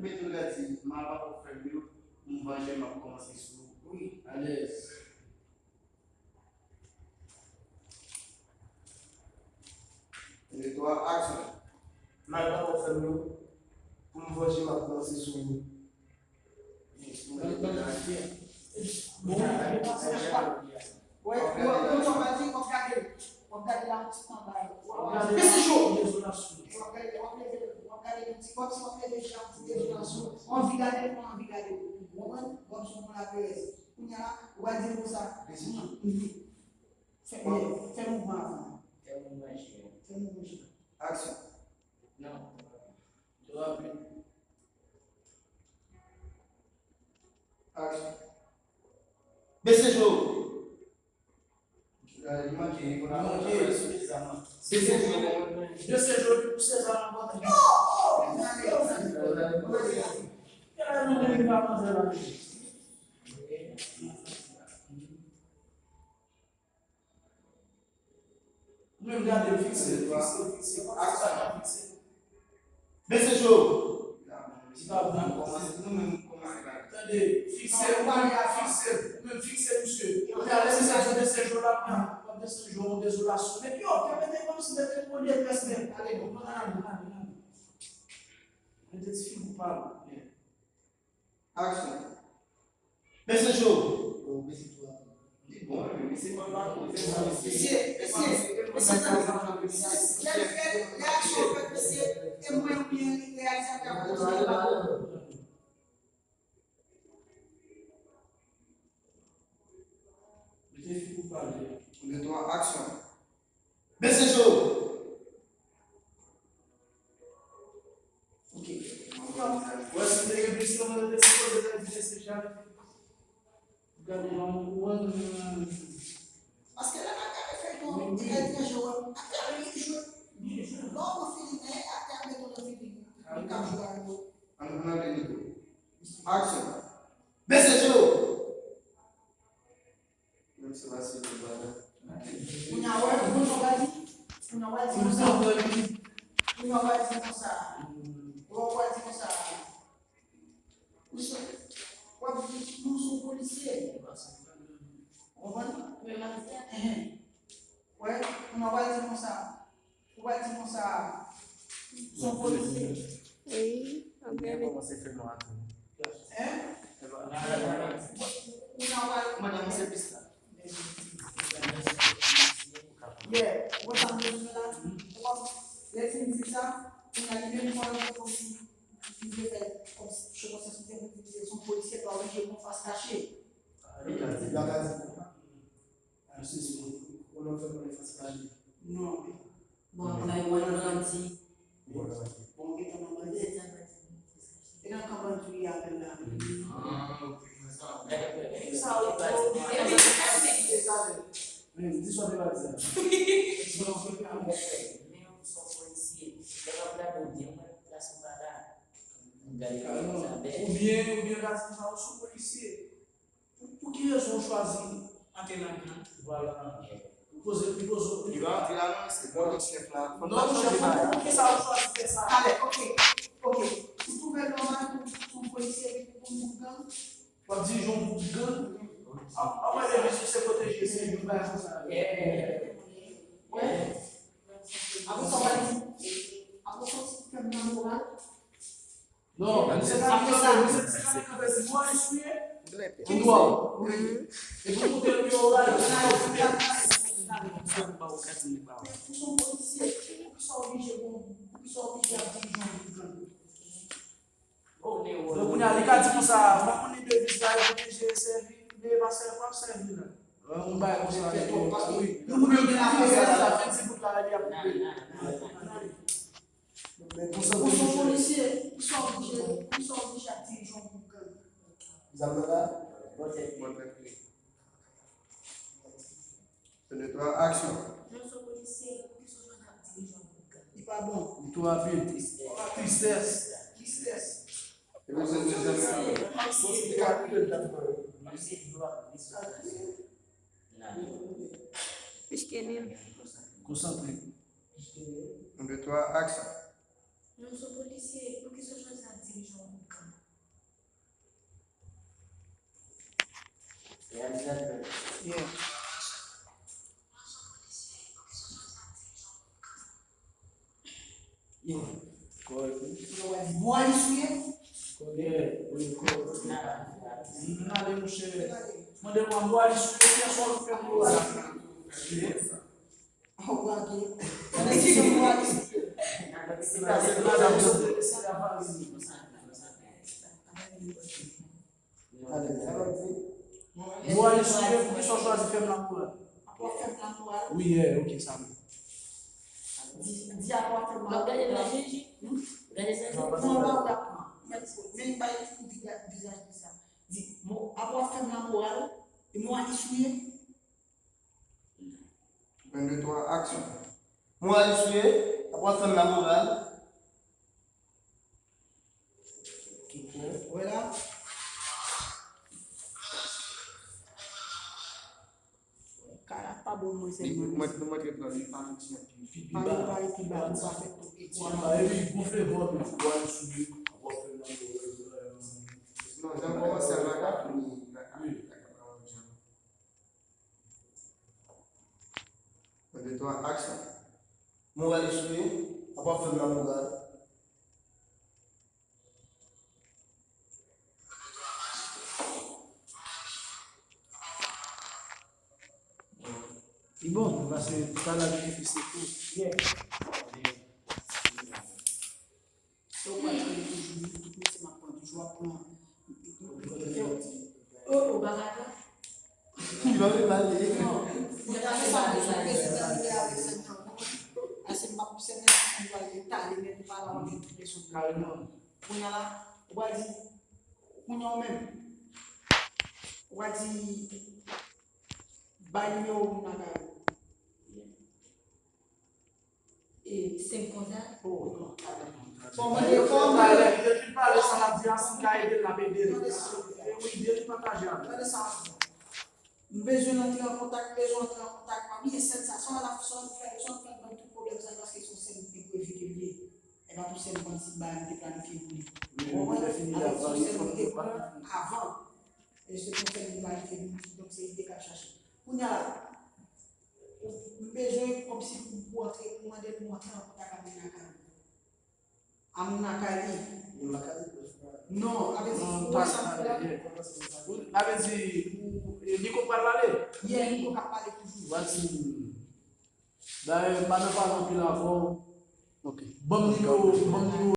mettez le gars, dit, mal pas faire mieux, on va jamais commencer sur. Oui, à l'aise. Et toi, action. Mal pas faire mieux, pour me voir jamais commencer sur vous. Bon, ouais, on va dire, on regarde la petite en bas. Mais c'est chaud. On regarde les petits cops, on regarde les gens, on vit garder, on vit garder. Comme si on l'appelle. On va dire pour ça. Fais mouvement avant. Fais mouvement. Action. Non. Tu vas plus. Action. Baissez les jours. Il manque, il manque suffisamment. Baissez les jours. De ce jour, pour ces enfants. Nous regardons fixer. Action. Baissez les jours. Si pas vous, nous-mêmes commençons. Attendez, fixez, monsieur. Regardez si ça de ces jours-là, de ces jours de désolation. Mais puis, on peut mettre comme si c'était pour les personnes. Allez, on va aller. Mettez si vous parlez. Action. Baissez les jours. Bon, mais c'est pas mal. De toi, action. Baissez les jours. Ok. Voici les questions de Parce que là, on fait ton très joueur. Après, il joue. L'homme finit, après, on finit. Action. Baissez les jours. Même si c'est le bas. Oui, Comment c'est fait noir? Madame, c'est piste. Yeah, what I'm doing là, les filles disent ça, on a les mêmes moyens comme si ils devaient faire, comme si je pense que c'était son policier par lui, je m'en fasse cacher. Non. Bon, on a eu un gentil. Bon, il est en mode et là, comment tu y as là? Ça, Dis soit de la Même son policier, il va pas dire, là, son badin. ou bien, là, c'est un sous-policier. Pour qui raison choisi Athéna? Voilà. Il va entrer là, c'est bon, le chef là. Non, chef, pour qui ça a choisi de faire ça? Allez, ok. Vous trouvez normal pour son policier pour nous gang? Pas dire Jean pour gang. Ah, ouais, les messieurs, c'est protégé, c'est une base. Ouais. Après, ça va dire. Après, ça, c'est comme un moral. Non, C'est pas ça. Moi, je suis. Qui doit. Et vous montez le bureau là, ils sont policiers, ils sont obligés à dire donc, on a les cas comme ça, on est de visage, obligé de servir, mais il va servir là. On va comme ça. Oui. Nous pouvons bien la faire, c'est pour la Ils sont policiers, ils sont obligés à dire les gens. Vous avez là? De toi, action. Même son policier, ils sont gentil, les gens. Il n'est pas bon. Toi, tristesse. Et vous êtes concentré. De toi, action. Même son policier, pour qu'ils soient gentil, les gens. Yeah. Correct. On va dire, bon, allez, souillé. Yeah, we call it. Nale mshe. Mwende kwa mbwali shule kwa kwa kwa. On va dire, on a dit, on va dire. Mbwali shule kwa choisi femme la couleur. Après, femme la morale. Oui, yeah, OK, ça. Dis à quoi femme la Regardez la morale. Jésus. Regardez ça. Non, non, d'accord. Mais il va être un visage de ça. Dis, après, femme la morale. Et moi, allez, souillé. 1, 2, 3, action. Moi, allez souiller, après faire la morale. Voilà. Cara, pas bon, moi, c'est bon. Moi, je vais parler par ici. Parler, puis bah, on va faire tout. Et puis gonfler votre mbwali shule kwa femme la couleur. Non, j'ai commencé à la carte. Oui. 1, 2, 3, action. Moi, allez souiller, après faire la morale. Et bon, parce que pas la vie difficile tout. Yeah. Donc, moi, je vais toujours, c'est ma point de joie pour moi. Oh, au barrage. Qui va me parler? Non, il y a ça, je vais se terminer avec cette main. C'est ma poussée, on va l'étaler, mais pas la manger toutes les choses. Carrément. On a là, on va dire, on a même, on va dire, baigner au nagaï. Et 50 ans. Oh, non. Bon, Bon, mais mais comment comment depuis parler ça la vie en caille de la BD. Oui, bien partager. regardez ça. Nous besoin d'entrer en contact, parmi les sensations, la façon de faire dans tout problème, ça parce qu'ils sont scènes qui peuvent éviter. Et pas tout seul quand c'est de planifier pour lui. On va définir la variété avant. Et ce qu'on fait de planifier, donc c'est l'idée qu'à chercher. On a besoin comme si pour entrer, pour demander pour entrer en contact avec Nakari. Nakari. Non, avec Avec dit Nico parle. hier, il faut parler toujours. Voici. D'ailleurs, pas de parler plus avant. OK. Bon niveau